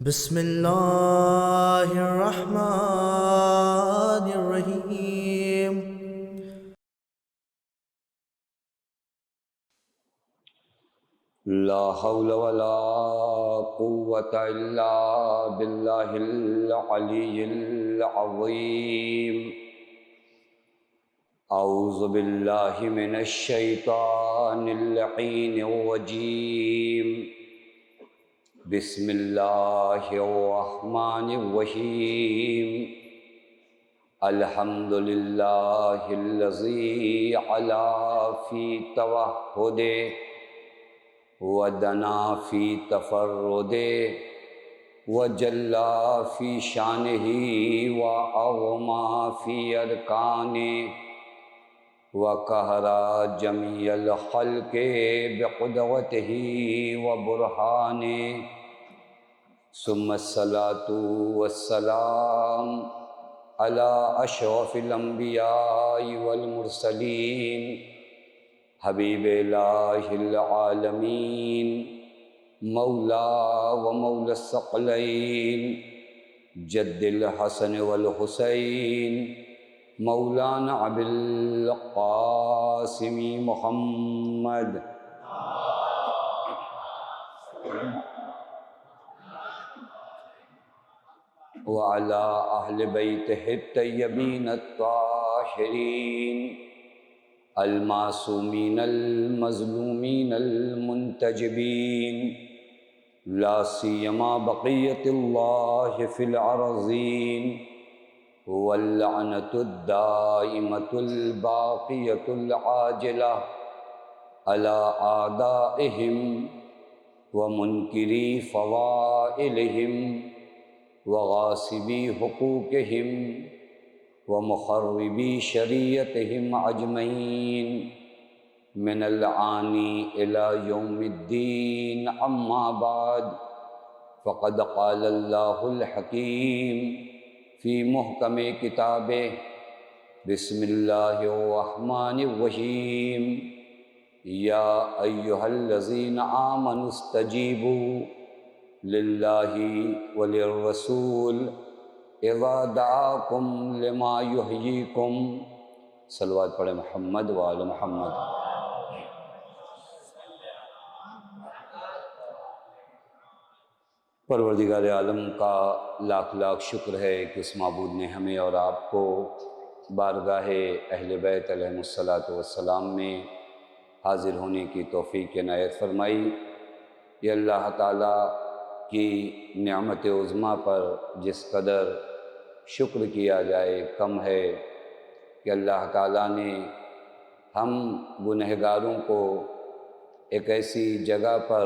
بسم اللہ الرحمن الرحیم۔ لا حول ولا قوة الا باللہ العلی العظیم۔ اعوذ باللہ من الشیطان اللعین الرجیم۔ بسم اللہ الرحمن الرحیم۔ الحمد للہ الذی علا فی توحدہ ودنا فی تفردہ وجلا فی شانہ واعظما فی ارکانہ وقہرا جمیع الخلق بقدرتہ وبرہانہ، ثم الصلاۃ والسلام علی اشرف الانبیاء والمرسلین، حبیب الہ العالمین، مولا و مولا الثقلین، جد الحسن والحسین، مولانا ابی القاسم محمد، وعلی اہل بیتہ الطیبین الطاہرین المعصومین المظلومین المنتجبین، لا سیما بقیۃ اللہ فی الارضین، واللعنۃ الدائمۃ الباقیۃ العاجلہ علی اعدائہم ومنکری فضائلہم وغاصبی حقوقہم ومخربی شریعتہم اجمعین، من الآن الی یوم الدین، اما بعد، فقد قال اللہ الحکیم فی محکم کتابہ، بسم اللہ الرحمن الرحیم، یا ایہا الذین آمنوا استجیبوا للہ وللرسول اذا دعاکم لما یحییکم۔ صلوات پڑھیں محمد وآل محمد۔ پروردگار عالم کا لاکھ لاکھ شکر ہے کہ اس معبود نے ہمیں اور آپ کو بارگاہ اہل بیت علیہم الصلاۃ والسلام میں حاضر ہونے کی توفیق عنایت فرمائی۔ یہ اللہ تعالیٰ کی نعمت عظمیٰ پر جس قدر شکر کیا جائے کم ہے کہ اللہ تعالیٰ نے ہم گنہگاروں کو ایک ایسی جگہ پر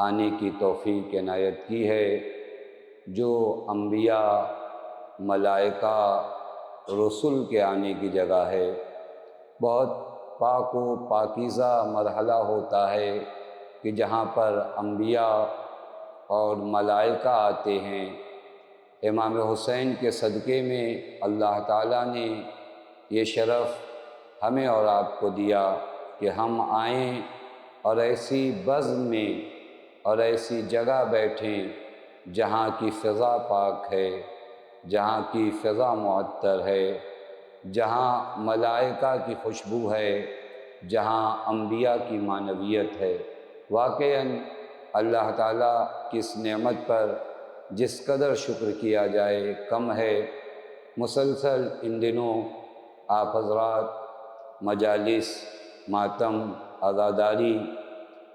آنے کی توفیق عنایت کی ہے جو انبیاء، ملائکہ، رسول کے آنے کی جگہ ہے۔ بہت پاک و پاکیزہ مرحلہ ہوتا ہے کہ جہاں پر انبیاء اور ملائکہ آتے ہیں۔ امام حسین کے صدقے میں اللہ تعالیٰ نے یہ شرف ہمیں اور آپ کو دیا کہ ہم آئیں اور ایسی بزم میں اور ایسی جگہ بیٹھیں جہاں کی فضا پاک ہے، جہاں کی فضا معطر ہے، جہاں ملائکہ کی خوشبو ہے، جہاں انبیاء کی معنویت ہے۔ واقعاً اللہ تعالیٰ کی اس نعمت پر جس قدر شکر کیا جائے کم ہے۔ مسلسل ان دنوں آپ حضرات مجالس، ماتم، عزاداری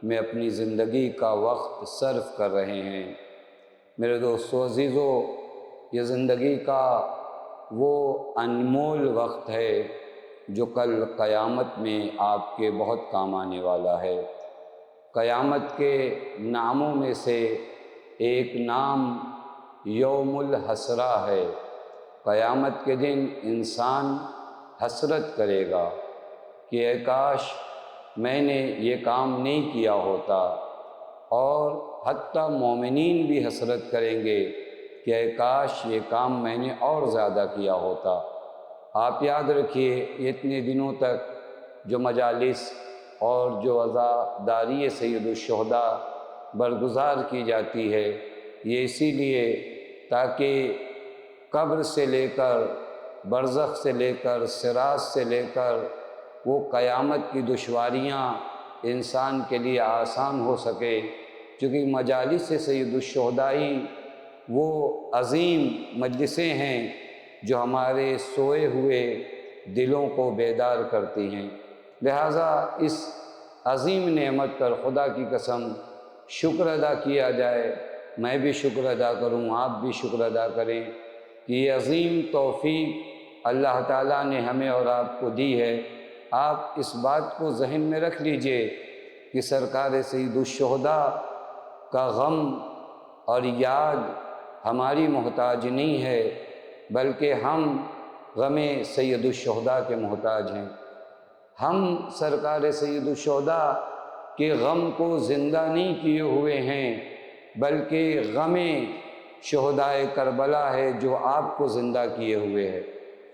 میں اپنی زندگی کا وقت صرف کر رہے ہیں۔ میرے دوستو عزیزو، یہ زندگی کا وہ انمول وقت ہے جو کل قیامت میں آپ کے بہت کام آنے والا ہے۔ قیامت کے ناموں میں سے ایک نام یوم الحسرہ ہے۔ قیامت کے دن انسان حسرت کرے گا کہ اے کاش میں نے یہ کام نہیں کیا ہوتا، اور حتیٰ مومنین بھی حسرت کریں گے کہ اے کاش یہ کام میں نے اور زیادہ کیا ہوتا۔ آپ یاد رکھیے، اتنے دنوں تک جو مجالس اور جو عزاداری سید الشہداء برگزار کی جاتی ہے، یہ اسی لیے تاکہ قبر سے لے کر برزخ سے لے کر صراط سے لے کر وہ قیامت کی دشواریاں انسان کے لیے آسان ہو سکے، چونکہ مجالس سید الشہداء وہ عظیم مجلسیں ہیں جو ہمارے سوئے ہوئے دلوں کو بیدار کرتی ہیں۔ لہٰذا اس عظیم نعمت پر خدا کی قسم شکر ادا کیا جائے، میں بھی شکر ادا کروں، آپ بھی شکر ادا کریں کہ یہ عظیم توفیق اللہ تعالیٰ نے ہمیں اور آپ کو دی ہے۔ آپ اس بات کو ذہن میں رکھ لیجئے کہ سرکار سید الشہداء کا غم اور یاد ہماری محتاج نہیں ہے، بلکہ ہم غم سید الشہداء کے محتاج ہیں۔ ہم سرکار سید الشہداء کے غم کو زندہ نہیں کیے ہوئے ہیں، بلکہ غم شہدائے کربلا ہے جو آپ کو زندہ کیے ہوئے ہے۔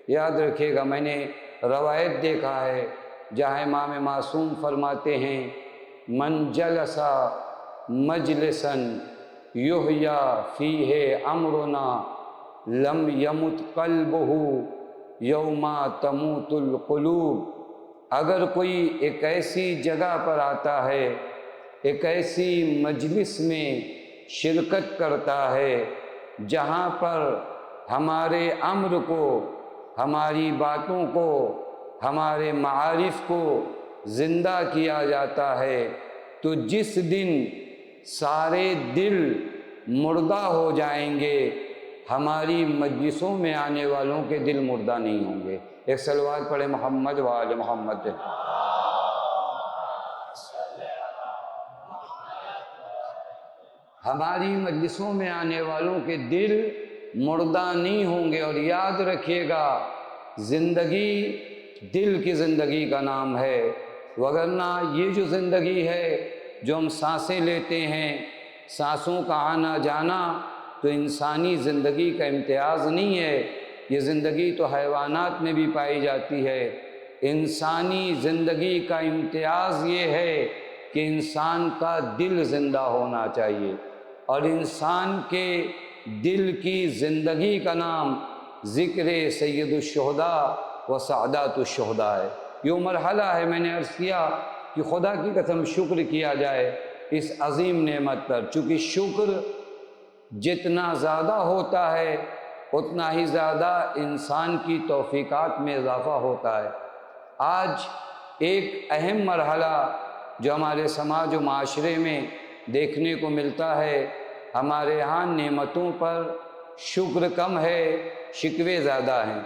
یاد رکھیے گا، میں نے روایت دیکھا ہے جہاں امام معصوم فرماتے ہیں من جلسا مجلسا یحییٰ فیہ امرنا لم یمت قلبہ یوم تموت القلوب۔ اگر کوئی ایک ایسی جگہ پر آتا ہے، ایک ایسی مجلس میں شرکت کرتا ہے جہاں پر ہمارے امر کو، ہماری باتوں کو، ہمارے معارف کو زندہ کیا جاتا ہے، تو جس دن سارے دل مردہ ہو جائیں گے، ہماری مجلسوں میں آنے والوں کے دل مردہ نہیں ہوں گے۔ ایک صلوات پڑھے محمد و آل محمد۔ ہماری مجلسوں میں آنے والوں کے دل مردہ نہیں ہوں گے۔ اور یاد رکھیے گا، زندگی دل کی زندگی کا نام ہے، وگرنہ یہ جو زندگی ہے جو ہم سانسیں لیتے ہیں، سانسوں کا آنا جانا تو انسانی زندگی کا امتیاز نہیں ہے، یہ زندگی تو حیوانات میں بھی پائی جاتی ہے۔ انسانی زندگی کا امتیاز یہ ہے کہ انسان کا دل زندہ ہونا چاہیے، اور انسان کے دل کی زندگی کا نام ذکر سید الشہداء و سعادات الشہداء ہے۔ یہ مرحلہ ہے، میں نے عرض کیا کہ خدا کی قسم شکر کیا جائے اس عظیم نعمت پر، چونکہ شکر جتنا زیادہ ہوتا ہے اتنا ہی زیادہ انسان کی توفیقات میں اضافہ ہوتا ہے۔ آج ایک اہم مرحلہ جو ہمارے سماج و معاشرے میں دیکھنے کو ملتا ہے، ہمارے ہاں نعمتوں پر شکر کم ہے، شکوے زیادہ ہیں۔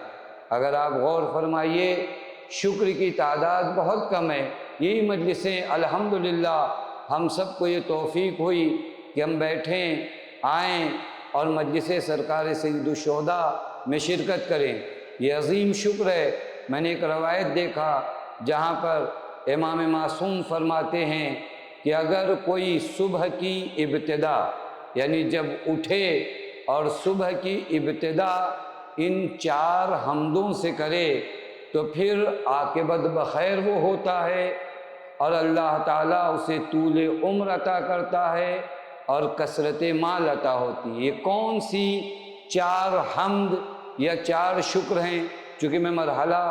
اگر آپ غور فرمائیے، شکر کی تعداد بہت کم ہے۔ یہی مجلسیں الحمدللہ ہم سب کو یہ توفیق ہوئی کہ ہم بیٹھیں، آئیں اور مجلس سرکار سید الشہداء میں شرکت کریں، یہ عظیم شکر ہے۔ میں نے ایک روایت دیکھا جہاں پر امام معصوم فرماتے ہیں کہ اگر کوئی صبح کی ابتدا، یعنی جب اٹھے اور صبح کی ابتدا ان 4 حمدوں سے کرے تو پھر عاقبت بخیر وہ ہوتا ہے، اور اللہ تعالیٰ اسے طول عمر عطا کرتا ہے اور کثرت مال عطا ہوتی ہے۔ یہ کون سی 4 حمد یا 4 شکر ہیں؟ چونکہ میں مرحلہ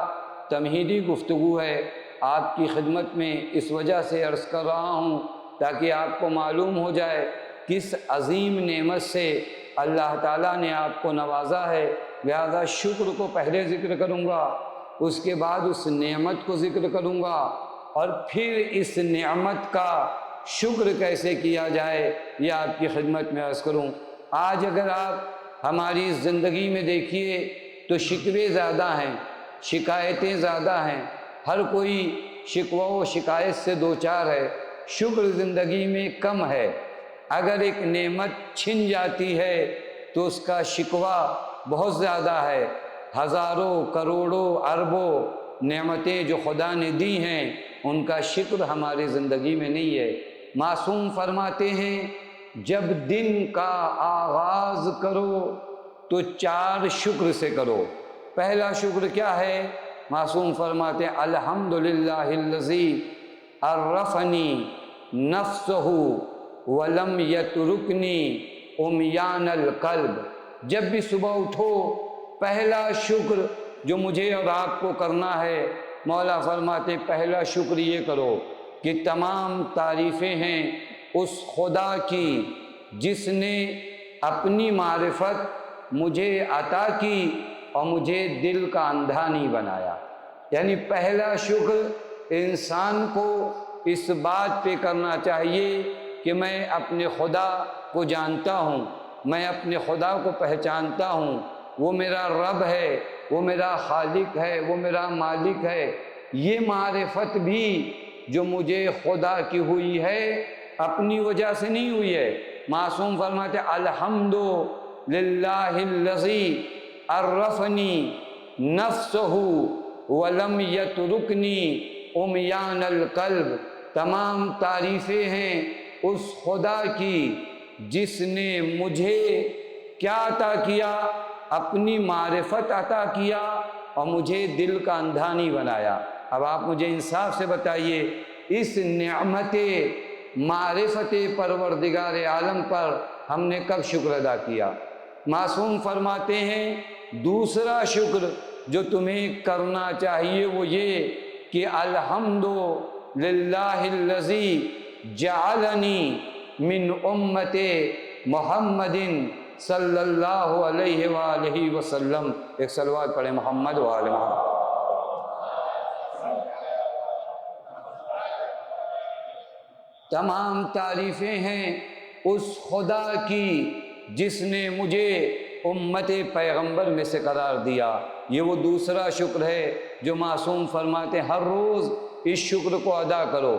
تمہیدی گفتگو ہے، آپ کی خدمت میں اس وجہ سے عرض کر رہا ہوں تاکہ آپ کو معلوم ہو جائے کس عظیم نعمت سے اللہ تعالیٰ نے آپ کو نوازا ہے۔ لہذا شکر کو پہلے ذکر کروں گا، اس کے بعد اس نعمت کو ذکر کروں گا، اور پھر اس نعمت کا شکر کیسے کیا جائے یہ آپ کی خدمت میں عرض کروں۔ آج اگر آپ ہماری زندگی میں دیکھیے تو شکوے زیادہ ہیں، شکایتیں زیادہ ہیں، ہر کوئی شکوہ و شکایت سے دوچار ہے، شکر زندگی میں کم ہے۔ اگر ایک نعمت چھن جاتی ہے تو اس کا شکوہ بہت زیادہ ہے۔ ہزاروں کروڑوں اربوں نعمتیں جو خدا نے دی ہیں ان کا شکر ہماری زندگی میں نہیں ہے۔ معصوم فرماتے ہیں جب دن کا آغاز کرو تو 4 شکر سے کرو۔ پہلا شکر کیا ہے؟ معصوم فرماتے ہیں الحمدللہ الذی عرفنی نفسہ ولم یترکنی امیان القلب۔ جب بھی صبح اٹھو پہلا شکر جو مجھے اور آپ کو کرنا ہے، مولا فرماتے پہلا شکر یہ کرو کہ تمام تعریفیں ہیں اس خدا کی جس نے اپنی معرفت مجھے عطا کی اور مجھے دل کا اندھا نہیں بنایا۔ یعنی پہلا شکر انسان کو اس بات پہ کرنا چاہیے کہ میں اپنے خدا کو جانتا ہوں، میں اپنے خدا کو پہچانتا ہوں، وہ میرا رب ہے، وہ میرا خالق ہے، وہ میرا مالک ہے۔ یہ معرفت بھی جو مجھے خدا کی ہوئی ہے اپنی وجہ سے نہیں ہوئی ہے۔ معصوم فرماتے الحمد للہ الذی عرفنی نفسہ ولم یترکنی امیان القلب۔ تمام تعریفیں ہیں اس خدا کی جس نے مجھے کیا عطا کیا، اپنی معرفت عطا کیا اور مجھے دل کا اندھا نہیں بنایا۔ اب آپ مجھے انصاف سے بتائیے اس نعمت معرفت پروردگار عالم پر ہم نے کب شکر ادا کیا؟ معصوم فرماتے ہیں دوسرا شکر جو تمہیں کرنا چاہیے وہ یہ کہ الحمد للہ الذی جعلنی من امت محمد صلی اللہ علیہ وآلہ وسلم۔ ایک صلوات پڑھیں محمد وآل محمد۔ تمام تعریفیں ہیں اس خدا کی جس نے مجھے امت پیغمبر میں سے قرار دیا۔ یہ وہ دوسرا شکر ہے جو معصوم فرماتے ہر روز اس شکر کو ادا کرو۔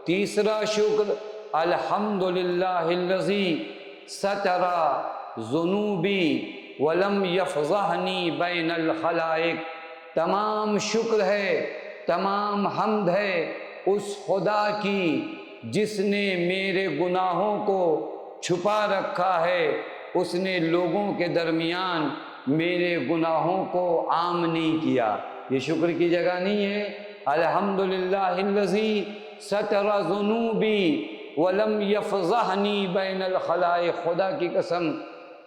تیسرا شکر الحمدللہ الذی ستر ذنوبی ولم یفضحنی بین الخلائق۔ تمام شکر ہے، تمام حمد ہے اس خدا کی جس نے میرے گناہوں کو چھپا رکھا ہے، اس نے لوگوں کے درمیان میرے گناہوں کو عام نہیں کیا۔ یہ شکر کی جگہ نہیں ہے؟ الحمدللہ الذی ستر ذنوبی ولم یفضحنی بین الخلائق۔ خدا کی قسم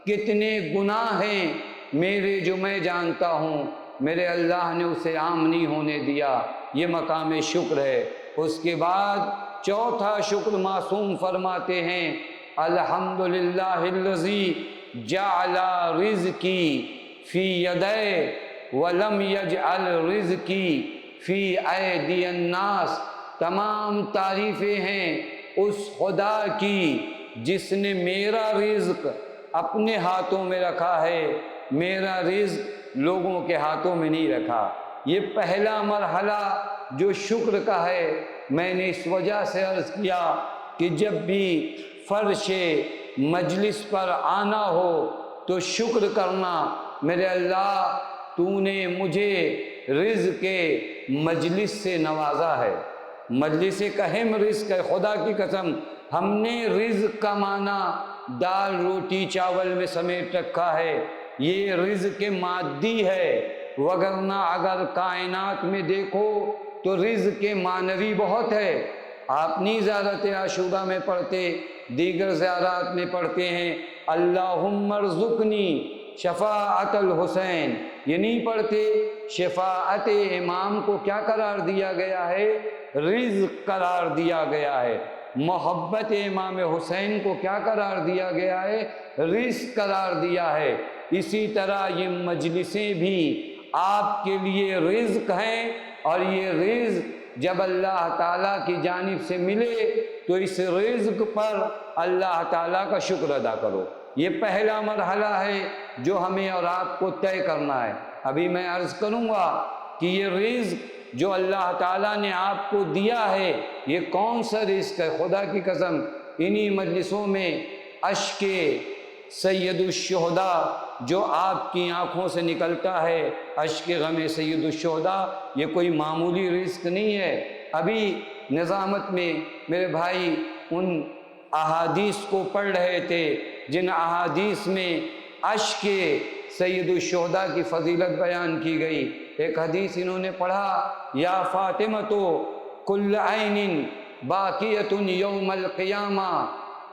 کتنے گناہ ہیں میرے جو میں جانتا ہوں، میرے اللہ نے اسے عام نہیں ہونے دیا۔ یہ مقام شکر ہے۔ اس کے بعد چوتھا شکر معصوم فرماتے ہیں الحمدللہ الذی جعل رزقی فی یدی ولم یجعل رزقی فی ایدی الناس۔ تمام تعریفیں ہیں اس خدا کی جس نے میرا رزق اپنے ہاتھوں میں رکھا ہے، میرا رزق لوگوں کے ہاتھوں میں نہیں رکھا۔ یہ پہلا مرحلہ جو شکر کا ہے، میں نے اس وجہ سے عرض کیا کہ جب بھی فرش مجلس پر آنا ہو تو شکر کرنا، میرے اللہ تو نے مجھے رزق مجلس سے نوازا ہے۔ مجلس ایک اہم رزق ہے۔ خدا کی قسم ہم نے رزق کا معنی دال روٹی چاول میں سمیٹ رکھا ہے، یہ رزق مادی ہے، وگرنہ اگر کائنات میں دیکھو تو رزق معنوی بہت ہے۔ آپ نہیں زیارت عاشورہ میں پڑھتے، دیگر زیارات میں پڑھتے ہیں اللہم ارزقنی شفاعت الحسین، یہ نہیں پڑھتے شفاعت امام کو کیا قرار دیا گیا ہے؟ رزق قرار دیا گیا ہے۔ محبت امام حسین کو کیا قرار دیا گیا ہے؟ رزق قرار دیا ہے۔ اسی طرح یہ مجلسیں بھی آپ کے لیے رزق ہیں، اور یہ رزق جب اللہ تعالیٰ کی جانب سے ملے تو اس رزق پر اللہ تعالیٰ کا شکر ادا کرو۔ یہ پہلا مرحلہ ہے جو ہمیں اور آپ کو طے کرنا ہے۔ ابھی میں عرض کروں گا کہ یہ رزق جو اللہ تعالیٰ نے آپ کو دیا ہے یہ کون سا رزق ہے؟ خدا کی قسم انہی مجلسوں میں اشک سید الشہداء جو آپ کی آنکھوں سے نکلتا ہے، اشک غم سید الشہداء، یہ کوئی معمولی رزق نہیں ہے۔ ابھی نظامت میں میرے بھائی ان احادیث کو پڑھ رہے تھے جن احادیث میں اشک سید الشہداء کی فضیلت بیان کی گئی۔ ایک حدیث انہوں نے پڑھا یا فاطمہ تو کل عین باقیۃ یوم القیامہ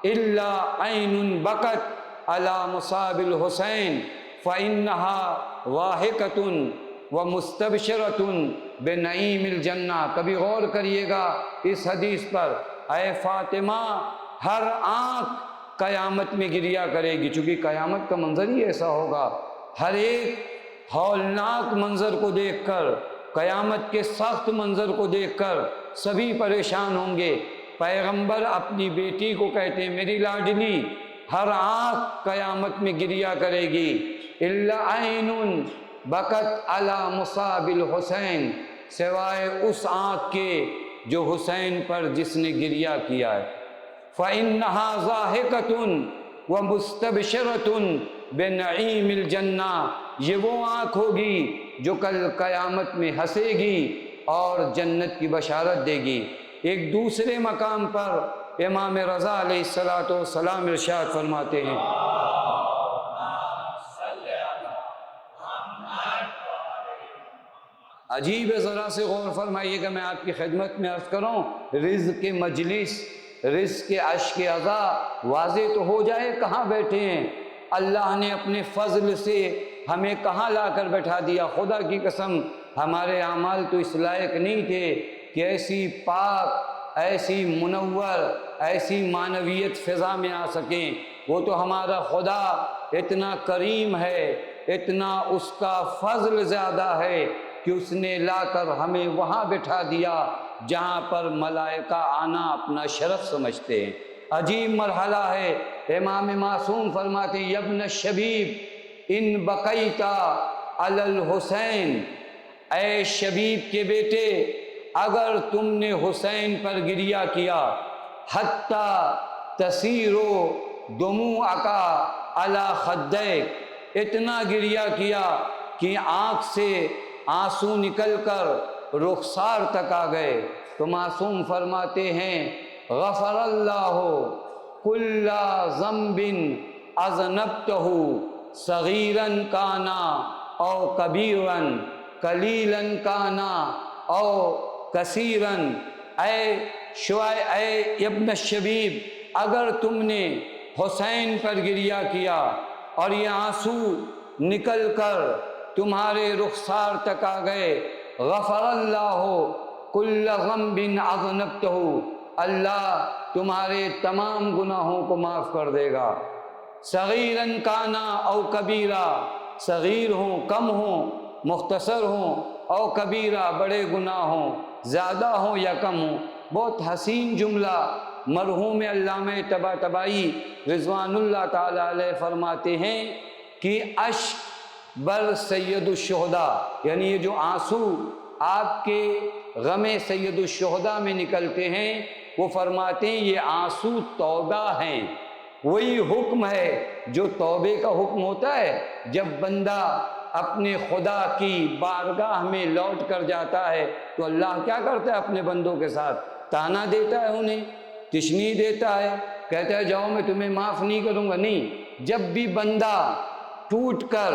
الا عین بکت علی مصاب الحسین فإنہا واحقۃ ومستبشرۃ بنعیم الجنہ۔ کبھی غور کریے گا اس حدیث پر، اے فاطمہ ہر آنکھ قیامت میں گریا کرے گی، چونکہ قیامت کا منظر ہی ایسا ہوگا، ہر ایک ہولناک منظر کو دیکھ کر، قیامت کے سخت منظر کو دیکھ کر سبھی پریشان ہوں گے۔ پیغمبر اپنی بیٹی کو کہتے ہیں میری لاڈلی ہر آنکھ قیامت میں گریا کرے گی، الا عین بکت علی مصاب الحسین، سوائے اس آنکھ کے جو حسین پر جس نے گریا کیا ہے۔ فإنہا ضاحکۃ ومستبشرۃ بنعیم الجنہ، یہ وہ آنکھ ہوگی جو کل قیامت میں ہنسے گی اور جنت کی بشارت دے گی۔ ایک دوسرے مقام پر امام رضا علیہ السلام ارشاد فرماتے ہیں، عجیب ہے، ذرا سے غور فرمائیے گا، میں آپ کی خدمت میں عرض کروں، رزق کے مجلس، رزق کے اشک عزا واضح تو ہو جائے کہاں بیٹھے ہیں۔ اللہ نے اپنے فضل سے ہمیں کہاں لا کر بیٹھا دیا۔ خدا کی قسم ہمارے اعمال تو اس لائق نہیں تھے کہ ایسی پاک، ایسی منور، ایسی معنویت فضا میں آ سکیں۔ وہ تو ہمارا خدا اتنا کریم ہے، اتنا اس کا فضل زیادہ ہے کہ اس نے لا کر ہمیں وہاں بٹھا دیا جہاں پر ملائکہ آنا اپنا شرف سمجھتے ہیں۔ عجیب مرحلہ ہے۔ امام معصوم فرماتے ہیں، یبن الشبیب ان بقیتا علی الحسین، اے شبیب کے بیٹے اگر تم نے حسین پر گریہ کیا، حتی تسیرو دموعک علی خدیک، اتنا گریہ کیا کہ آنکھ سے آنسو نکل کر رخسار تک آ گئے، تو معصوم فرماتے ہیں غفر اللہ کل ذنب اذنبتہ صغیرا کانا او کبیرا قلیلا کانا او کثیرا۔ اے ابن الشبیب، اگر تم نے حسین پر گریہ کیا اور یہ آنسو نکل کر تمہارے رخسار تک آ گئے، غفر اللہ کل ذنب اذنبتہ، اللہ تمہارے تمام گناہوں کو معاف کر دے گا، صغیرا کانا او کبیرا، صغیر ہوں کم ہوں، مختصر ہوں، او کبیرہ بڑے گناہ ہوں، زیادہ ہوں یا کم ہوں۔ بہت حسین جملہ مرحوم علامہ طباطبائی رضوان اللہ تعالی علیہ فرماتے ہیں کہ اشک بر سید الشہداء، یعنی یہ جو آنسو آپ کے غم سید الشہداء میں نکلتے ہیں، وہ فرماتے ہیں یہ آنسو توبہ ہیں۔ وہی حکم ہے جو توبے کا حکم ہوتا ہے، جب بندہ اپنے خدا کی بارگاہ میں لوٹ کر جاتا ہے تو اللہ کیا کرتا ہے اپنے بندوں کے ساتھ؟ تانا دیتا ہے، انہیں تشنی دیتا ہے، کہتا ہے جاؤ میں تمہیں معاف نہیں کروں گا۔ نہیں، جب بھی بندہ ٹوٹ کر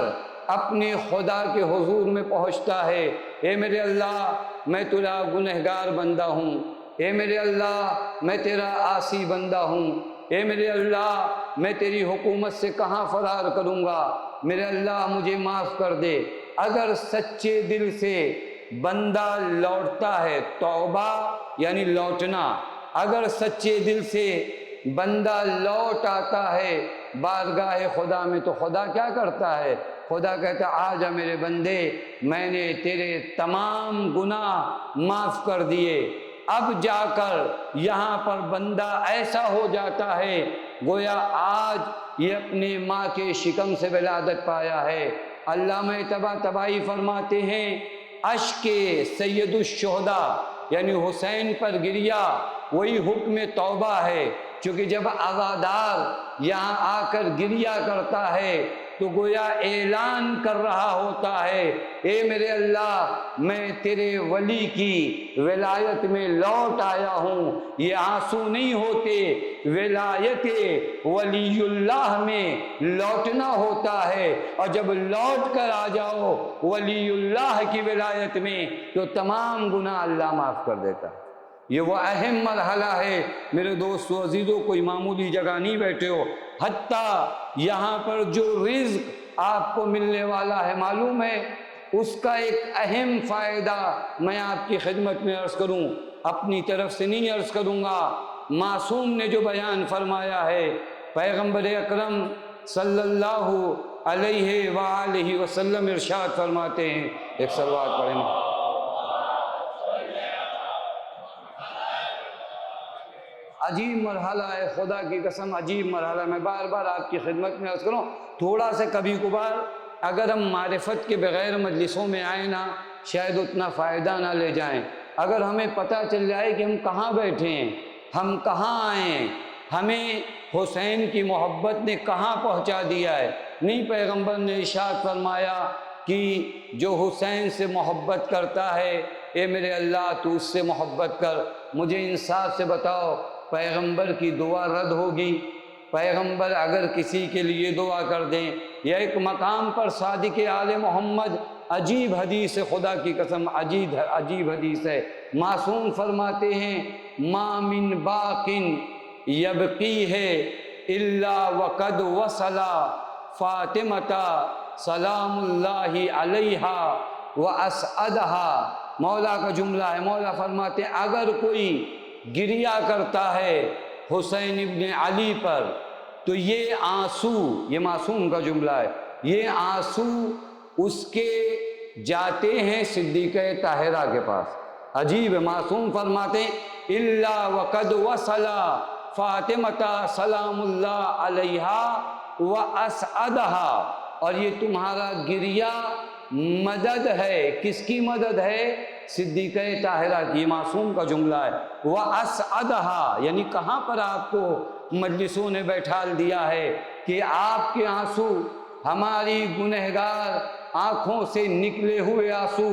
اپنے خدا کے حضور میں پہنچتا ہے، اے میرے اللہ میں تیرا گنہگار بندہ ہوں، اے میرے اللہ میں تیرا عاصی بندہ ہوں، اے میرے اللہ میں تیری حکومت سے کہاں فرار کروں گا، میرے اللہ مجھے معاف کر دے۔ اگر سچے دل سے بندہ لوٹتا ہے، توبہ یعنی لوٹنا، اگر سچے دل سے بندہ لوٹ آتا ہے بارگاہ خدا میں، تو خدا کیا کرتا ہے؟ خدا کہتا ہے آ جا میرے بندے، میں نے تیرے تمام گناہ معاف کر دیے۔ اب جا کر یہاں پر بندہ ایسا ہو جاتا ہے گویا آج یہ اپنے ماں کے شکم سے ولادت پایا ہے۔ علامہ طباطبائی فرماتے ہیں اشک سید الشہداء یعنی حسین پر گریہ وہی حکم توبہ ہے، چونکہ جب عزادار یہاں آ کر گریہ کرتا ہے تو گویا اعلان کر رہا ہوتا ہے اے میرے اللہ میں تیرے ولی کی ولایت میں لوٹ آیا ہوں۔ یہ آنسو نہیں ہوتے، ولایت ولی اللہ میں لوٹنا ہوتا ہے، اور جب لوٹ کر آ جاؤ ولی اللہ کی ولایت میں تو تمام گناہ اللہ معاف کر دیتا ہے۔ یہ وہ اہم مرحلہ ہے میرے دوستو عزیزو، کوئی معمولی جگہ نہیں بیٹھے ہو۔ حتیٰ یہاں پر جو رزق آپ کو ملنے والا ہے معلوم ہے، اس کا ایک اہم فائدہ میں آپ کی خدمت میں عرض کروں، اپنی طرف سے نہیں عرض کروں گا، معصوم نے جو بیان فرمایا ہے، پیغمبر اکرم صلی اللہ علیہ وآلہ وسلم ارشاد فرماتے ہیں، ایک صلوات پڑھیں۔ عجیب مرحلہ ہے، خدا کی قسم عجیب مرحلہ، میں بار بار آپ کی خدمت میں عرض کروں، تھوڑا سا کبھی کبھار اگر ہم معرفت کے بغیر مجلسوں میں آئیں نا، شاید اتنا فائدہ نہ لے جائیں۔ اگر ہمیں پتہ چل جائے کہ ہم کہاں بیٹھے ہیں، ہم کہاں آئے ہیں، ہمیں حسین کی محبت نے کہاں پہنچا دیا ہے۔ نہیں، پیغمبر نے ارشاد فرمایا کہ جو حسین سے محبت کرتا ہے، اے میرے اللہ تو اس سے محبت کر۔ مجھے انصاف سے بتاؤ، پیغمبر کی دعا رد ہوگی؟ پیغمبر اگر کسی کے لیے دعا کر دیں، یا ایک مقام پر صادق آل محمد، عجیب حدیث ہے، خدا کی قسم عجیب حدیث ہے، معصوم فرماتے ہیں ما من باقٍ یبقی ہے الا وقد وصل فاطمۃ سلام اللہ علیہا واسعدہا۔ مولا کا جملہ ہے، مولا فرماتے ہیں اگر کوئی گریا کرتا ہے حسین ابن علی پر تو یہ آنسو، یہ معصوم کا جملہ ہے، یہ آنسو اس کے جاتے ہیں صدیقہ طاہرہ کے پاس۔ عجیب ہے، معصوم فرماتے ہیں الا وقد وصل فاطمۃ سلام اللہ علیہا واسعدہا، اور یہ تمہارا گریا مدد ہے، کس کی مدد ہے؟ صدیقہ طاہرہ کی، معصوم کا جملہ ہے۔ وَأَسْعَدَهَا، یعنی کہاں پر آپ کو مجلسوں نے بیٹھال دیا ہے کہ آپ کے آنسو، ہماری گنہگار آنکھوں سے نکلے ہوئے آنسو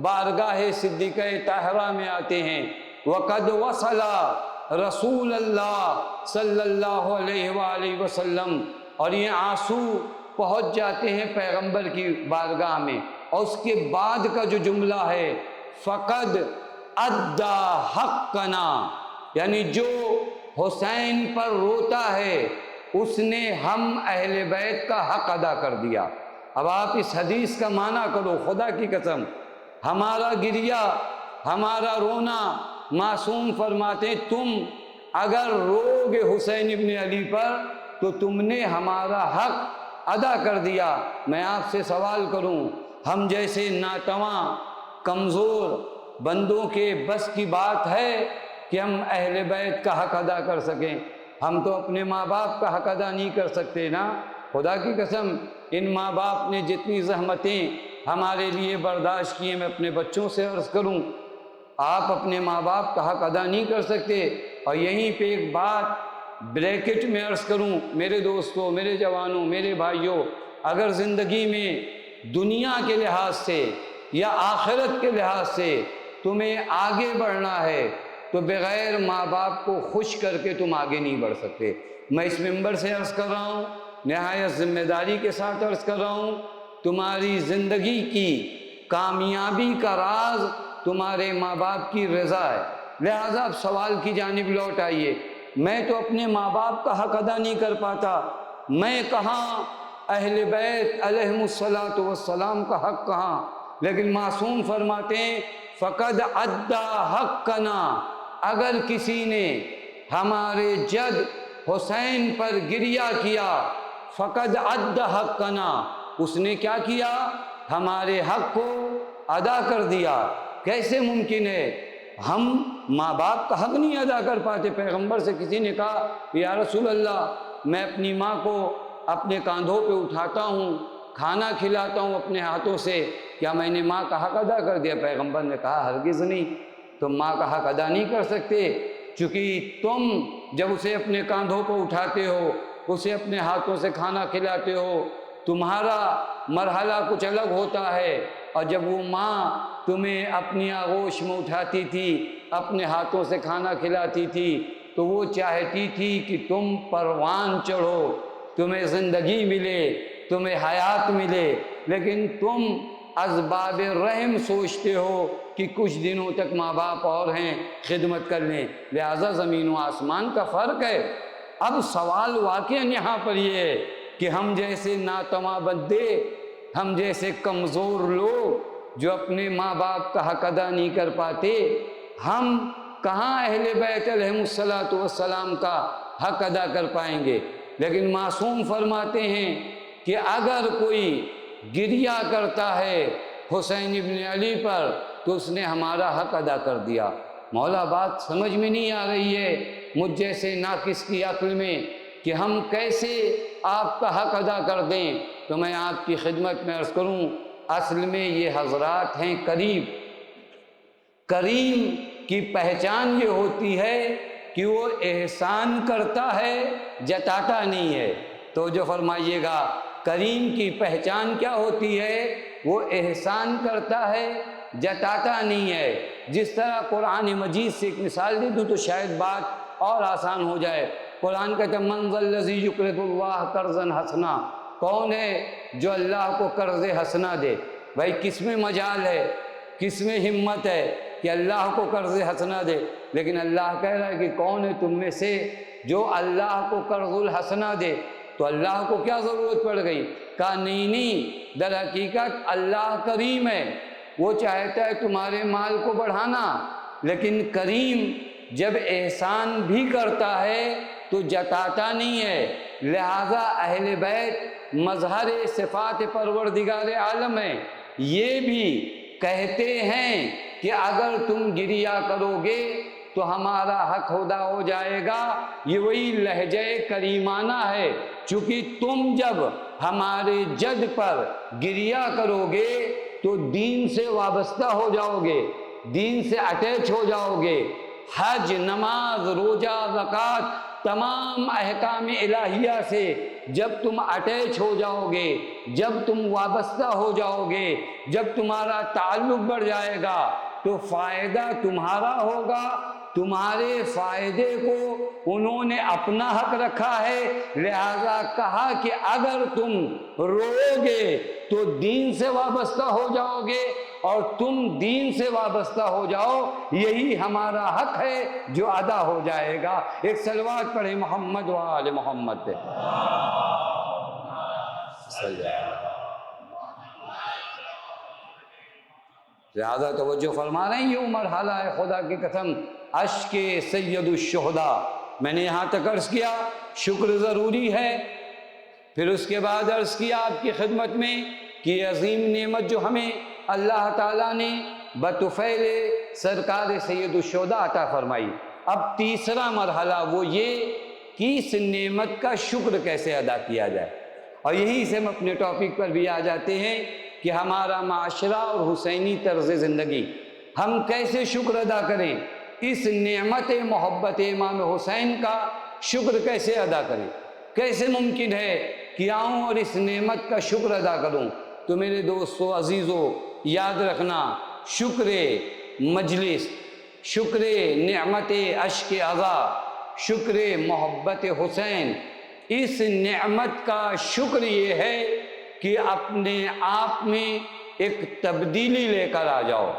بارگاہ صدیقہ طاہرہ میں آتے ہیں۔ وَقَدْ وَصَلَ رسول اللہ صلی اللہ علیہ وآلہ وسلم، اور یہ آنسو پہنچ جاتے ہیں پیغمبر کی بارگاہ میں۔ اور اس کے بعد کا جو جملہ ہے فقد ادا حقنا، یعنی جو حسین پر روتا ہے اس نے ہم اہل بیت کا حق ادا کر دیا۔ اب آپ اس حدیث کا معنی کرو، خدا کی قسم ہمارا گریا، ہمارا رونا، معصوم فرماتے ہیں تم اگر رو گے حسین ابن علی پر تو تم نے ہمارا حق ادا کر دیا۔ میں آپ سے سوال کروں، ہم جیسے ناتواں کمزور بندوں کے بس کی بات ہے کہ ہم اہل بیت کا حق ادا کر سکیں؟ ہم تو اپنے ماں باپ کا حق ادا نہیں کر سکتے نا۔ خدا کی قسم ان ماں باپ نے جتنی زحمتیں ہمارے لیے برداشت کی ہیں، میں اپنے بچوں سے عرض کروں، آپ اپنے ماں باپ کا حق ادا نہیں کر سکتے۔ اور یہیں پہ ایک بات بریکٹ میں عرض کروں، میرے دوستوں، میرے جوانوں، میرے بھائیوں، اگر زندگی میں دنیا کے لحاظ سے یا آخرت کے لحاظ سے تمہیں آگے بڑھنا ہے تو بغیر ماں باپ کو خوش کر کے تم آگے نہیں بڑھ سکتے۔ میں اس منبر سے عرض کر رہا ہوں، نہایت ذمہ داری کے ساتھ عرض کر رہا ہوں، تمہاری زندگی کی کامیابی کا راز تمہارے ماں باپ کی رضا ہے۔ لہٰذا اب سوال کی جانب لوٹ آئیے، میں تو اپنے ماں باپ کا حق ادا نہیں کر پاتا، میں کہاں اہل بیت علیہم الصلاۃ والسلام کا حق کہاں؟ لیکن معصوم فرماتے ہیں فقد ادا حقنا، اگر کسی نے ہمارے جد حسین پر گریا کیا، فقد ادا حقنا، اس نے کیا کیا؟ ہمارے حق کو ادا کر دیا۔ کیسے ممکن ہے؟ ہم ماں باپ کا حق نہیں ادا کر پاتے۔ پیغمبر سے کسی نے کہا یا رسول اللہ، میں اپنی ماں کو اپنے کاندھوں پہ اٹھاتا ہوں، کھانا کھلاتا ہوں اپنے ہاتھوں سے، کیا میں نے ماں کا حق ادا کر دیا؟ پیغمبر نے کہا ہرگز نہیں، تم ماں کا حق ادا نہیں کر سکتے، چونکہ تم جب اسے اپنے کاندھوں پہ اٹھاتے ہو، اسے اپنے ہاتھوں سے کھانا کھلاتے ہو، تمہارا مرحلہ کچھ الگ ہوتا ہے، اور جب وہ ماں تمہیں اپنی آغوش میں اٹھاتی تھی، اپنے ہاتھوں سے کھانا کھلاتی تھی، تو وہ چاہتی تھی کہ تم پروان چڑھو، تمہیں زندگی ملے، تمہیں حیات ملے، لیکن تم اسباب رحم سوچتے ہو کہ کچھ دنوں تک ماں باپ اور ہیں، خدمت کر لیں۔ لہٰذا زمین و آسمان کا فرق ہے۔ اب سوال واقعاً یہاں پر یہ ہے کہ ہم جیسے ناتواں بندے، ہم جیسے کمزور لوگ جو اپنے ماں باپ کا حق ادا نہیں کر پاتے، ہم کہاں اہل بیت علیہم الصلاۃ والسلام کا حق ادا کر پائیں گے؟ لیکن معصوم فرماتے ہیں کہ اگر کوئی گریہ کرتا ہے حسین ابن علی پر تو اس نے ہمارا حق ادا کر دیا۔ مولا بات سمجھ میں نہیں آ رہی ہے مجھ جیسے ناقص کی عقل میں کہ ہم کیسے آپ کا حق ادا کر دیں؟ تو میں آپ کی خدمت میں عرض کروں، اصل میں یہ حضرات ہیں کریم۔ کریم کی پہچان یہ ہوتی ہے کہ وہ احسان کرتا ہے، جتاتا نہیں ہے۔ تو جو فرمائیے گا، کریم کی پہچان کیا ہوتی ہے؟ وہ احسان کرتا ہے، جتاتا نہیں ہے۔ جس طرح قرآن مجید سے ایک مثال دے دوں تو شاید بات اور آسان ہو جائے۔ قرآن کہتا ہے من ذا الذی یقرض اللہ قرضا حسنا، کون ہے جو اللہ کو قرض حسنا دے؟ بھائی کس میں مجال ہے، کس میں ہمت ہے کہ اللہ کو قرض حسنا دے؟ لیکن اللہ کہہ رہا ہے کہ کون ہے تم میں سے جو اللہ کو قرض الحسنہ دے؟ تو اللہ کو کیا ضرورت پڑ گئی؟ کہا نہیں، در حقیقت اللہ کریم ہے، وہ چاہتا ہے تمہارے مال کو بڑھانا، لیکن کریم جب احسان بھی کرتا ہے تو جتاتا نہیں ہے۔ لہذا اہل بیت مظہر صفات پروردگار عالم ہے، یہ بھی کہتے ہیں کہ اگر تم گریہ کرو گے تو ہمارا حق ادا ہو جائے گا۔ یہ وہی لہجہ کریمانہ ہے، چونکہ تم جب ہمارے جد پر گریہ کرو گے تو دین سے وابستہ ہو جاؤ گے، دین سے اٹیچ ہو جاؤ گے۔ حج، نماز، روزہ، زکوٰۃ، تمام احکام الہیہ سے جب تم اٹیچ ہو جاؤ گے، جب تم وابستہ ہو جاؤ گے، جب تمہارا تعلق بڑھ جائے گا تو فائدہ تمہارا ہوگا۔ تمہارے فائدے کو انہوں نے اپنا حق رکھا ہے، لہذا کہا کہ اگر تم رو گے تو دین سے وابستہ ہو جاؤ گے، اور تم دین سے وابستہ ہو جاؤ، یہی ہمارا حق ہے جو ادا ہو جائے گا۔ ایک صلوات پڑھیں محمد و آل محمد پہ۔ لہذا توجہ فرما رہے ہیں، یہ مرحلہ ہے خدا کی قسم اشک سید الشہداء۔ میں نے یہاں تک عرض کیا شکر ضروری ہے، پھر اس کے بعد عرض کیا آپ کی خدمت میں کہ عظیم نعمت جو ہمیں اللہ تعالیٰ نے بطفیل سرکار سید الشہداء عطا فرمائی۔ اب تیسرا مرحلہ وہ یہ کہ اس نعمت کا شکر کیسے ادا کیا جائے، اور یہی سے ہم اپنے ٹاپک پر بھی آ جاتے ہیں کہ ہمارا معاشرہ اور حسینی طرز زندگی، ہم کیسے شکر ادا کریں، اس نعمت محبت امام حسین کا شکر کیسے ادا کریں، کیسے ممکن ہے کہ آؤں اور اس نعمت کا شکر ادا کروں؟ تو میرے دوستو عزیزو یاد رکھنا، شکر مجلس، شکر نعمت اشک عزا، شکر محبت حسین، اس نعمت کا شکر یہ ہے کہ اپنے آپ میں ایک تبدیلی لے کر آ جاؤ،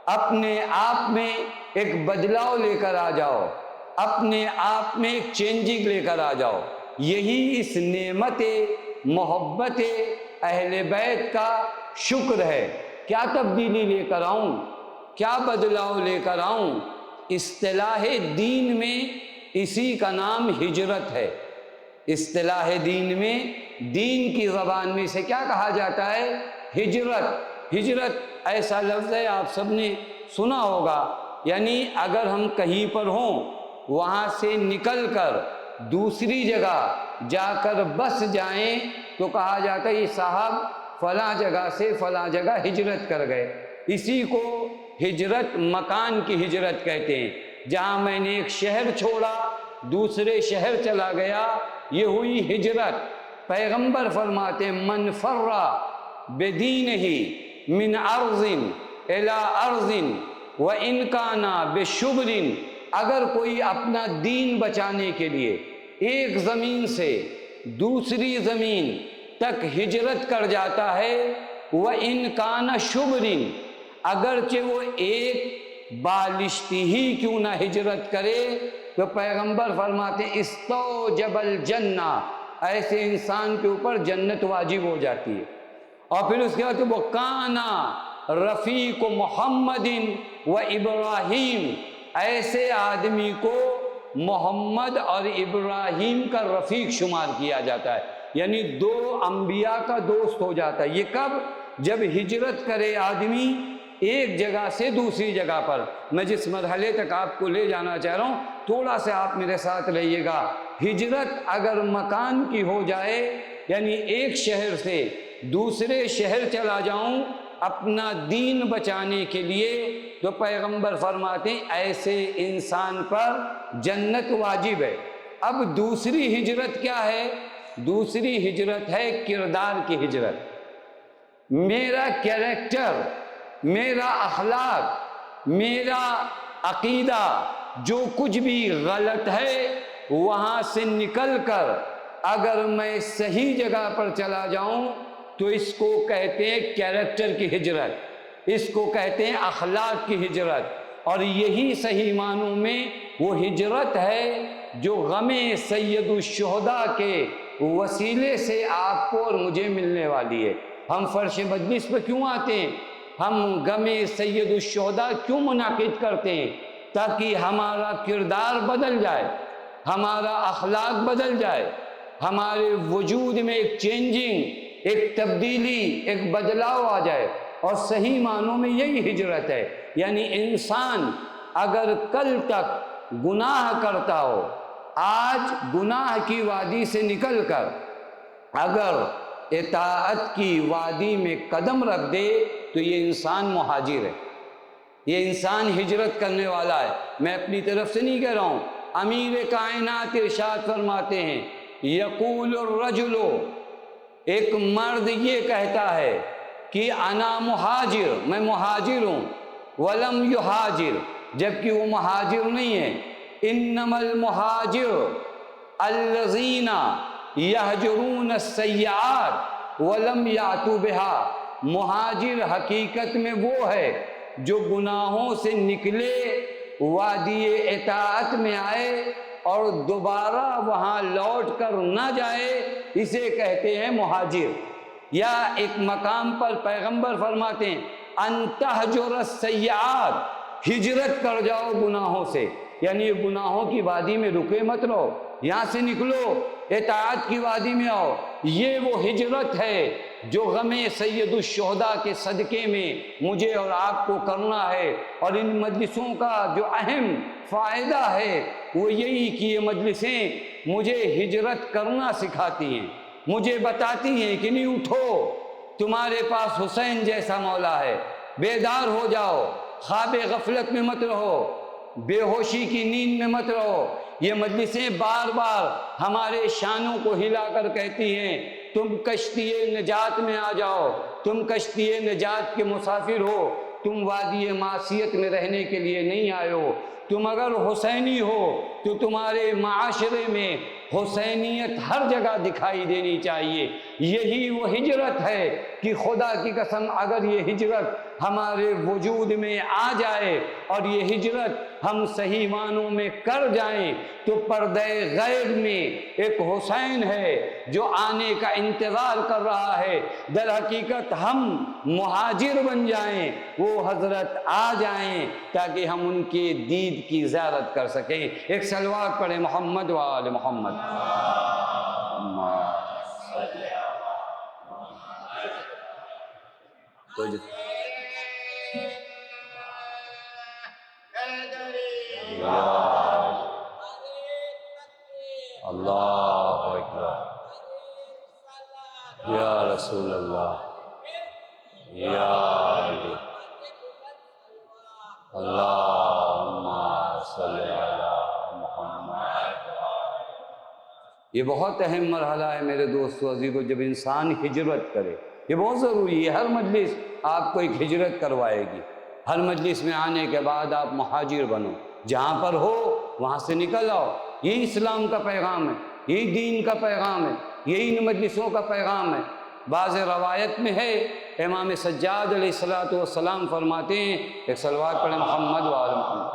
اپنے آپ میں ایک بدلاؤ لے کر آ جاؤ، اپنے آپ میں ایک چینجنگ لے کر آ جاؤ۔ یہی اس نعمت محبت اہل بیت کا شکر ہے۔ کیا تبدیلی لے کر آؤں، کیا بدلاؤ لے کر آؤں؟ اصطلاح دین میں اسی کا نام ہجرت ہے۔ اصطلاح دین میں، دین کی زبان میں سے کیا کہا جاتا ہے؟ ہجرت۔ ہجرت ایسا لفظ ہے آپ سب نے سنا ہوگا، یعنی اگر ہم کہیں پر ہوں، وہاں سے نکل کر دوسری جگہ جا کر بس جائیں تو کہا جاتا ہے یہ صاحب فلاں جگہ سے فلاں جگہ ہجرت کر گئے۔ اسی کو ہجرت مکان کی ہجرت کہتے ہیں۔ جہاں میں نے ایک شہر چھوڑا دوسرے شہر چلا گیا، یہ ہوئی ہجرت۔ پیغمبر فرماتے ہیں من فر بدینہ من ارض الی ارض وان کان بشبر، اگر کوئی اپنا دین بچانے کے لیے ایک زمین سے دوسری زمین تک ہجرت کر جاتا ہے، وان کان شبر، اگرچہ وہ ایک بالشتی ہی کیوں نہ ہجرت کرے، تو پیغمبر فرماتے استوجب الجنہ، ایسے انسان کے اوپر جنت واجب ہو جاتی ہے۔ اور پھر اس کے بعد وہ کانا رفیق محمد و ابراہیم، ایسے آدمی کو محمد اور ابراہیم کا رفیق شمار کیا جاتا ہے، یعنی دو انبیاء کا دوست ہو جاتا ہے۔ یہ کب؟ جب ہجرت کرے آدمی ایک جگہ سے دوسری جگہ پر۔ میں جس مرحلے تک آپ کو لے جانا چاہ رہا ہوں تھوڑا سا آپ میرے ساتھ رہیے گا۔ ہجرت اگر مکان کی ہو جائے، یعنی ایک شہر سے دوسرے شہر چلا جاؤں اپنا دین بچانے کے لیے، تو پیغمبر فرماتے ہیں ایسے انسان پر جنت واجب ہے۔ اب دوسری ہجرت کیا ہے؟ دوسری ہجرت ہے کردار کی ہجرت۔ میرا کیریکٹر، میرا اخلاق، میرا عقیدہ جو کچھ بھی غلط ہے وہاں سے نکل کر اگر میں صحیح جگہ پر چلا جاؤں تو اس کو کہتے ہیں کیریکٹر کی ہجرت، اس کو کہتے ہیں اخلاق کی ہجرت۔ اور یہی صحیح معنوں میں وہ ہجرت ہے جو غم سید الشہداء کے وسیلے سے آپ کو اور مجھے ملنے والی ہے۔ ہم فرش مجلس پہ کیوں آتے ہیں؟ ہم غم سید الشہداء کیوں منعقد کرتے ہیں؟ تاکہ ہمارا کردار بدل جائے، ہمارا اخلاق بدل جائے، ہمارے وجود میں ایک چینجنگ، ایک تبدیلی، ایک بدلاؤ آ جائے۔ اور صحیح معنوں میں یہی ہجرت ہے۔ یعنی انسان اگر کل تک گناہ کرتا ہو، آج گناہ کی وادی سے نکل کر اگر اطاعت کی وادی میں قدم رکھ دے تو یہ انسان مہاجر ہے، یہ انسان ہجرت کرنے والا ہے۔ میں اپنی طرف سے نہیں کہہ رہا ہوں، امیر کائنات ارشاد فرماتے ہیں یقول الرجل، ایک مرد یہ کہتا ہے کہ انا مہاجر، میں مہاجر ہوں، ولم یہاجر، جبکہ وہ مہاجر نہیں ہے۔ انما المہاجر الذین یہجرون السیئات ولم یاتوا بہا، مہاجر حقیقت میں وہ ہے جو گناہوں سے نکلے، وادی اطاعت میں آئے اور دوبارہ وہاں لوٹ کر نہ جائے، اسے کہتے ہیں مہاجر۔ یا ایک مقام پر پیغمبر فرماتے ہیں ان تہجر السیئات، ہجرت کر جاؤ گناہوں سے، یعنی گناہوں کی وادی میں رکے مت رہو، یہاں سے نکلو، اطاعت کی وادی میں آؤ۔ یہ وہ ہجرت ہے جو غم سید الشہداء کے صدقے میں مجھے اور آپ کو کرنا ہے۔ اور ان مجلسوں کا جو اہم فائدہ ہے وہ یہی کہ یہ مجلسیں مجھے ہجرت کرنا سکھاتی ہیں، مجھے بتاتی ہیں کہ نہیں اٹھو، تمہارے پاس حسین جیسا مولا ہے، بیدار ہو جاؤ، خواب غفلت میں مت رہو، بے ہوشی کی نیند میں مت رہو۔ یہ مجلسیں بار بار ہمارے شانوں کو ہلا کر کہتی ہیں تم کشتی نجات میں آ جاؤ، تم کشتی نجات کے مسافر ہو، تم وادی معصیت میں رہنے کے لیے نہیں آئے ہو۔ تم اگر حسینی ہو تو تمہارے معاشرے میں حسینیت ہر جگہ دکھائی دینی چاہیے۔ یہی وہ ہجرت ہے کہ خدا کی قسم اگر یہ ہجرت ہمارے وجود میں آ جائے اور یہ ہجرت ہم صحیح معنوں میں کر جائیں تو پردہ غیب میں ایک حسین ہے جو آنے کا انتظار کر رہا ہے۔ در حقیقت ہم مہاجر بن جائیں، وہ حضرت آ جائیں تاکہ ہم ان کے دید کی زیارت کر سکیں۔ ایک صلوات پڑھیں محمد و آل محمد۔ اللہ اکبر، یا رسول اللہ، یا علی، اللہم صلی علی محمد۔ یہ بہت اہم مرحلہ ہے میرے دوستو عزیزو، جب انسان ہجرت کرے، یہ بہت ضروری ہے۔ ہر مجلس آپ کو ایک ہجرت کروائے گی، ہر مجلس میں آنے کے بعد آپ مہاجر بنو، جہاں پر ہو وہاں سے نکل آؤ۔ یہی اسلام کا پیغام ہے، یہی دین کا پیغام ہے، یہی ان مجلسوں کا پیغام ہے۔ بعض روایت میں ہے امام سجاد علیہ السلام فرماتے ہیں، ایک صلوات پڑھیں محمد و آل محمد۔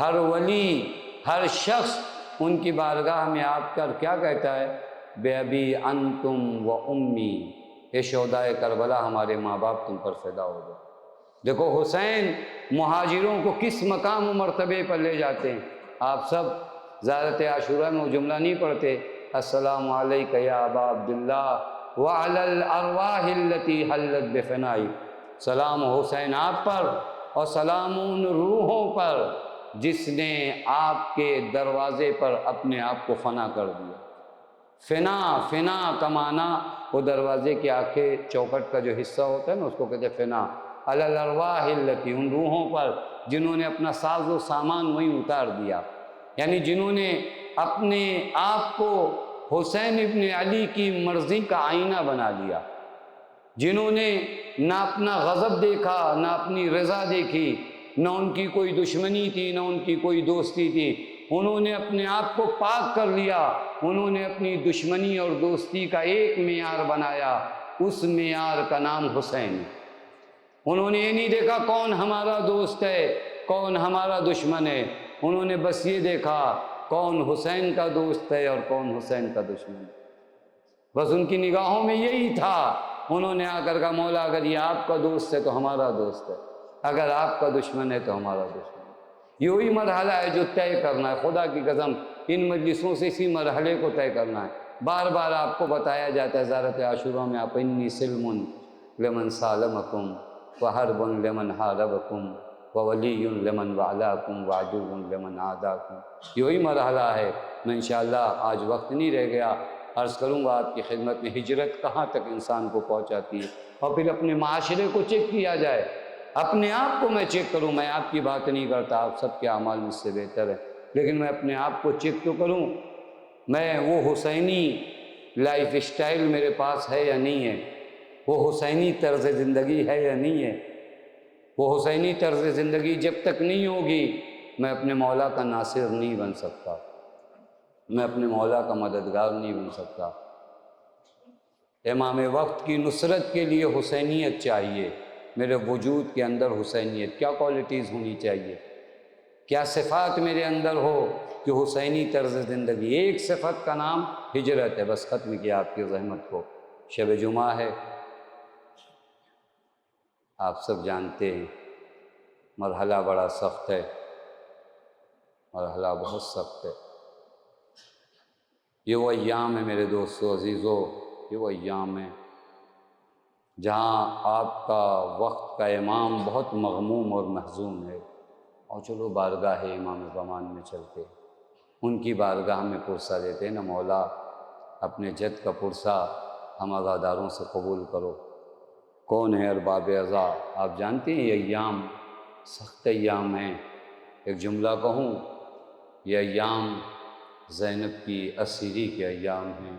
ہر ولی، ہر شخص ان کی بارگاہ میں آ کر کیا کہتا ہے؟ بے ابی انتم و امی، اے شہدائے کربلا ہمارے ماں باپ تم پر فدا ہو گئے۔ دیکھو حسین مہاجروں کو کس مقام و مرتبے پر لے جاتے ہیں۔ آپ سب زیارت عاشورہ میں وہ جملہ نہیں پڑھتے، السلام علیک یا ابا عبداللہ وعلی الارواح التي حلت بفنائی، سلام حسین آپ پر اور سلام ان روحوں پر جس نے آپ کے دروازے پر اپنے آپ کو فنا کر دیا۔ فنا کا معنی وہ دروازے کی آنکھیں چوکٹ کا جو حصہ ہوتا ہے نا اس کو کہتے ہیں فنا، علی الارواح التي، ان روحوں پر جنہوں نے اپنا ساز و سامان وہیں اتار دیا، یعنی جنہوں نے اپنے آپ کو حسین ابن علی کی مرضی کا آئینہ بنا لیا، جنہوں نے نہ اپنا غضب دیکھا نہ اپنی رضا دیکھی، نہ ان کی کوئی دشمنی تھی نہ ان کی کوئی دوستی تھی، انہوں نے اپنے آپ کو پاک کر لیا، انہوں نے اپنی دشمنی اور دوستی کا ایک معیار بنایا، اس معیار کا نام حسین۔ انہوں نے یہ نہیں دیکھا کون ہمارا دوست ہے کون ہمارا دشمن ہے، انہوں نے بس یہ دیکھا کون حسین کا دوست ہے اور کون حسین کا دشمن ہے، بس ان کی نگاہوں میں یہی تھا۔ انہوں نے آ کر کہا مولا اگر یہ آپ کا دوست ہے تو ہمارا دوست ہے، اگر آپ کا دشمن ہے تو ہمارا دشمن ہے۔ یہی مرحلہ ہے جو طے کرنا ہے، خدا کی قسم ان مجلسوں سے اسی مرحلے کو طے کرنا ہے۔ بار بار آپ کو بتایا جاتا ہے زیارت عاشورہ میں، آپ انی سلم لمن سالمکم وحرب لمن حاربکم وولی لمن والاکم وعدو لمن عاداکم، یہی مرحلہ ہے۔ میں انشاءاللہ آج وقت نہیں رہ گیا، عرض کروں گا آپ کی خدمت میں ہجرت کہاں تک انسان کو پہنچاتی ہے، اور پھر اپنے معاشرے کو چیک کیا جائے، اپنے آپ کو میں چیک کروں۔ میں آپ کی بات نہیں کرتا، آپ سب کے اعمال مجھ سے بہتر ہے، لیکن میں اپنے آپ کو چیک تو کروں، میں وہ حسینی لائف اسٹائل میرے پاس ہے یا نہیں ہے، وہ حسینی طرز زندگی ہے یا نہیں ہے۔ وہ حسینی طرز زندگی جب تک نہیں ہوگی میں اپنے مولا کا ناصر نہیں بن سکتا، میں اپنے مولا کا مددگار نہیں بن سکتا۔ امام وقت کی نصرت کے لیے حسینیت چاہیے، میرے وجود کے اندر حسینیت، کیا کوالٹیز ہونی چاہیے، کیا صفات میرے اندر ہو کہ حسینی طرز زندگی۔ ایک صفت کا نام ہجرت ہے، بس ختم کیا آپ کی زحمت کو۔ شب جمعہ ہے، آپ سب جانتے ہیں مرحلہ بڑا سخت ہے، مرحلہ بہت سخت ہے۔ یہ وہ ایام ہے میرے دوستو عزیزو، یہ وہ ایام ہیں جہاں آپ کا وقت کا امام بہت مغموم اور محزون ہے، اور چلو بارگاہ امام زمان میں چلتے، ان کی بارگاہ میں پرسہ دیتے نا، مولا اپنے جد کا پرسہ ہم عزاداروں سے قبول کرو۔ کون ہے ارباب عزا؟ آپ جانتے ہیں یہ ایام سخت ایام ہیں۔ ایک جملہ کہوں، یہ ایام زینب کی اسیری کے ایام ہیں،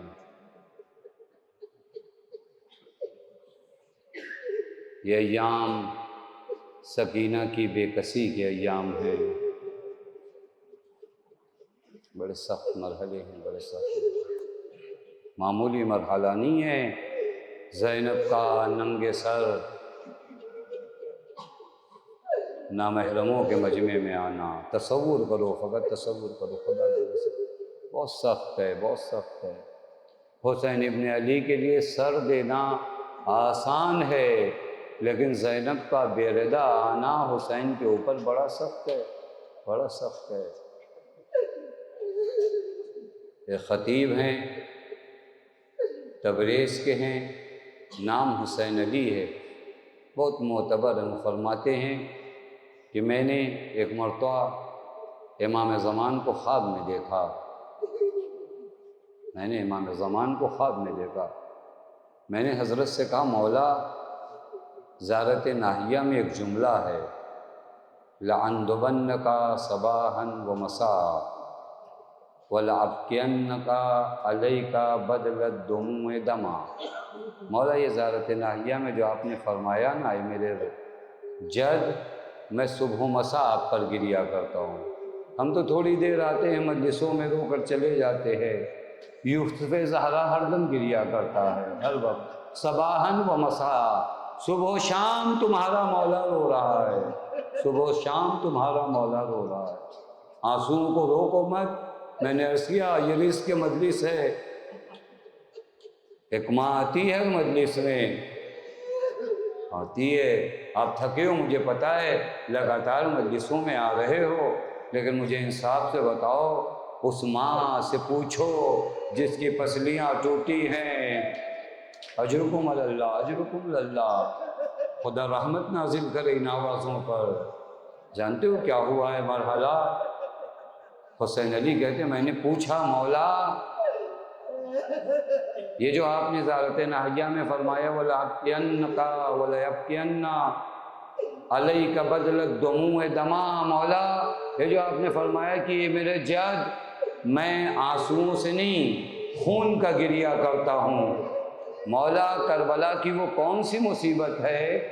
یہ ایام سکینہ کی بے کسی کے ایام ہیں۔ بڑے سخت مرحلے ہیں، بڑے سخت، معمولی مرحلہ نہیں ہے۔ زینب کا ننگے سر نامحرموں کے مجمع میں آنا، تصور کرو، فقط تصور کرو، خدا کی قسم بہت سخت ہے، بہت سخت ہے۔ حسین ابن علی کے لیے سر دینا آسان ہے، لیکن زینب کا بے ردا آنا حسین کے اوپر بڑا سخت ہے، بڑا سخت ہے۔ ایک خطیب ہیں، تبریز کے ہیں، نام حسین علی ہے، بہت معتبر ہیں، فرماتے ہیں کہ میں نے ایک مرتبہ امام زمان کو خواب میں دیکھا، میں نے امام زمان کو خواب میں دیکھا۔ میں نے حضرت سے کہا مولا زیارت ناہیہ میں ایک جملہ ہے، لَأَنْدُبَنَّكَ صَبَاحًا وَمَسَاءً وَلَأَبْكِيَنَّكَ عَلَيْكَ بَدْلَ الدُّمُوعِ دَمًا۔ مولا یہ زیارت ناہیہ میں جو آپ نے فرمایا نا، اے میرے جد، میں صبح و مساء آپ پر گریا کرتا ہوں۔ ہم تو تھوڑی دیر آتے ہیں مجلسوں میں، رو کر چلے جاتے ہیں۔ یوسف زہرا ہر دم گریا کرتا ہے، ہر وقت، صباحً و مساء، صبح و شام تمہارا مولا رو رہا ہے، صبح و شام تمہارا مولا رو رہا ہے۔ آنسوؤں کو روکو مت۔ میں نے عرض کیا یہ رزق کے مجلس ہے، ایک ماں آتی ہے مجلس میں، آتی ہے، آپ تھکے ہو مجھے پتہ ہے، لگاتار مجلسوں میں آ رہے ہو، لیکن مجھے انصاف سے بتاؤ، اس ماں سے پوچھو جس کی پسلیاں ٹوٹی ہیں، اجرکم اللہ، اجرکم اللہ، خدا رحمت نازل کرے ان آوازوں پر۔ جانتے ہو کیا ہوا ہے مرحلہ؟ حسین علی کہتے میں نے پوچھا مولا یہ جو آپ نے زیارت ناہیہ میں فرمایا وَلَأَبْكِيَنَّكَ وَلَيَبْكِيَنَّ عَلَيْكَ بَدْلَ الدُّمُوعِ دَمًا، مولا یہ جو آپ نے فرمایا کہ یہ میرے جد میں آنسوؤں سے نہیں خون کا گریہ کرتا ہوں، مولا کربلا کی وہ کون سی مصیبت ہے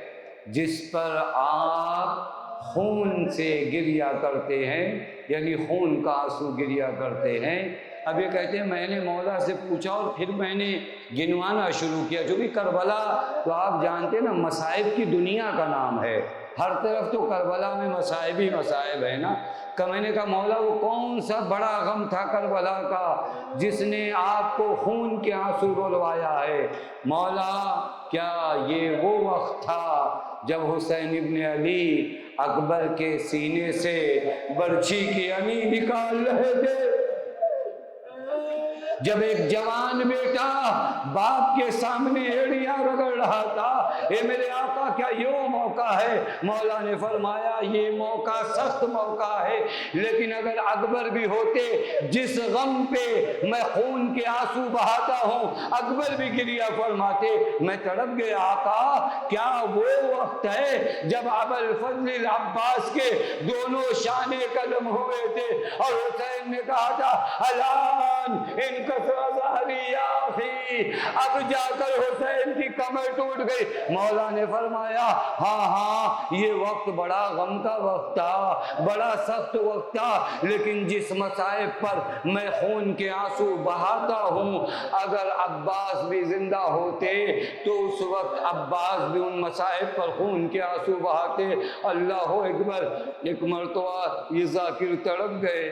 جس پر آپ خون سے گریہ کرتے ہیں، یعنی خون کا آنسو گریہ کرتے ہیں؟ اب یہ کہتے ہیں میں نے مولا سے پوچھا اور پھر میں نے گنوانا شروع کیا، جو بھی کربلا تو آپ جانتے ہیں نا مصائب کی دنیا کا نام ہے، ہر طرف تو کربلا میں مصائب ہی مصائب ہے نا۔ کہ میں نے کہا مولا وہ کون سا بڑا غم تھا کربلا کا جس نے آپ کو خون کے آنسو رلوایا ہے؟ مولا کیا یہ وہ وقت تھا جب حسین ابن علی اکبر کے سینے سے برچھی کی علی نکال رہے تھے، جب ایک جوان بیٹا باپ کے سامنے ایڑیاں رگڑ رہا تھا، اے میرے آقا کیا یہ وہ موقع ہے؟ مولا نے فرمایا یہ موقع سخت موقع ہے، لیکن اگر اکبر بھی ہوتے جس غم پہ میں خون کے آنسو بہاتا ہوں اکبر بھی گریہ فرماتے۔ میں تڑپ گیا آقا کیا وہ وقت ہے جب ابوالفضل العباس کے دونوں شانے قدم ہوئے تھے اور حسین نے کہا تھا الان ان اب جا کر حسین کی کمر ٹوٹ گئی؟ مولا نے فرمایا ہاں یہ وقت بڑا غم کا وقت تھا، بڑا سخت وقت تھا، لیکن جس مصائب پر میں خون کے آنسو بہاتا ہوں اگر عباس بھی زندہ ہوتے تو اس وقت عباس بھی ان مصائب پر خون کے آنسو بہاتے۔ اللہ اکبر۔ ایک مرتبہ یہ ذاکر تڑپ گئے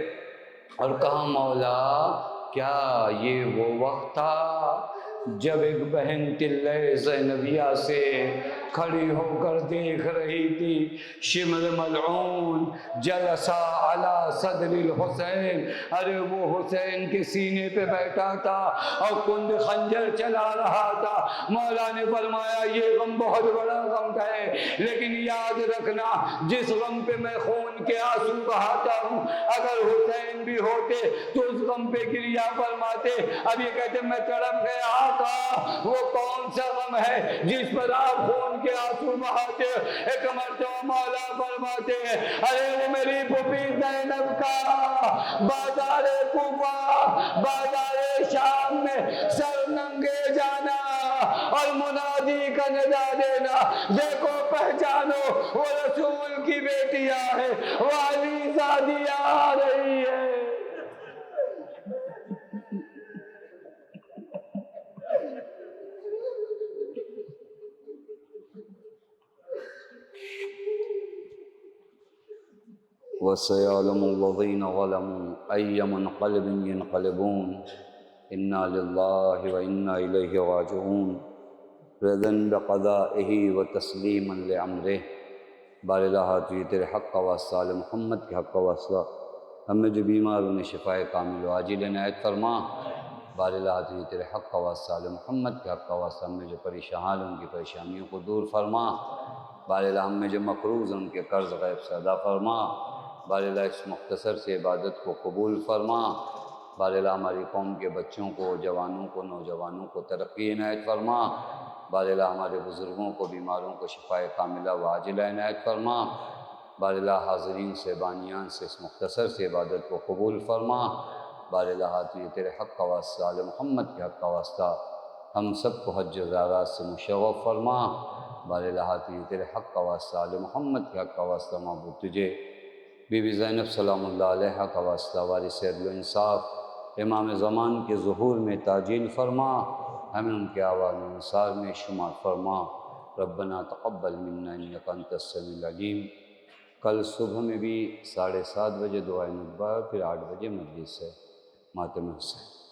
اور کہا مولا کیا یہ وہ وقت تھا جب ایک بہن تلہ زینبیہ سے کھڑی ہو کر دیکھ رہی تھی شمر ملعون جلسا علی صدر الحسین، ارے وہ حسین کے سینے پہ بیٹھا تھا اور کند خنجر چلا رہا تھا۔ مولا نے فرمایا یہ غم بہت بڑا غم ہے، لیکن یاد رکھنا جس غم پہ میں خون کے آنسو بہاتا ہوں اگر حسین بھی ہوتے تو اس غم پہ گریہ فرماتے۔ اب یہ کہتے میں تڑپ گیا آقا وہ کون سا غم ہے جس پر آپ خون کے آنسو بہاتے؟ ایک مرتبہ مولا فرماتے ہیں ارے وہ میری پھوپھی زینب کا بازار کوفہ بازار شام میں سر ننگے جانا اور منادی کا ندا دینا، دیکھو پہچانو وہ رسول کی بیٹیاں ہے، وہ علی زادیاں آ رہی ہے۔ وَسَيَعْلَمُ الَّذِينَ ظَلَمُوا أَيَّ مُنْقَلِبٍ يَنْقَلِبُونَ إِنَّا لِلَّهِ وَإِنَّا إِلَيْهِ رَاجِعُونَ رِضًا بِقَضَائِهِ وَتَسْلِيمًا لِأَمْرِهِ۔ بار الہ تجھے تیرے حق کا واسطہ، آل محمد کے حق کا واسطہ، ہمیں جو بیمار انہیں شفائے کامل و عاجل عنایت فرما۔ بار الہ تجھے تیرے حق کا واسطہ، آل محمد کے حق کا واسطہ، ہمیں جو پریشان ان کی پریشانیوں کو دور فرما۔ بار الہ ہم میں جو مقروض ان کے قرض غیب سے ادا فرما۔ بار الہ اس مختصر سے عبادت کو قبول فرما۔ بار الہ ہماری قوم کے بچوں کو، جوانوں کو، نوجوانوں کو ترقی عنایت فرما۔ بار الہ ہمارے بزرگوں کو، بیماروں کو شفائے کاملہ و عاجلہ عنایت فرما۔ بار الہ حاضرین سے بانیان سے اس مختصر سے عبادت کو قبول فرما۔ بار الہ تجھے تیرے حق کا واسطہ، آل محمد کے حق کا واسطہ، ہم سب کو حج زیارات سے مشرف فرما۔ بار الہ تجھے تیرے حق کا واسطہ، آل محمد کے حق کا واسطہ، معبود تجھے بی بی زینب سلام اللہ علیہ کا واسطہ، وارث عدل و انصاف، امام زمان کے ظہور میں تعجیل فرما، ہمیں ان کے آواز انصار میں شمار فرما۔ ربنا تقبل منا انک انت السمیع العلیم کل صبح میں بھی 7:30 بجے دعائے ندبہ، پھر 8 بجے مجلس ہے ماتم حسین۔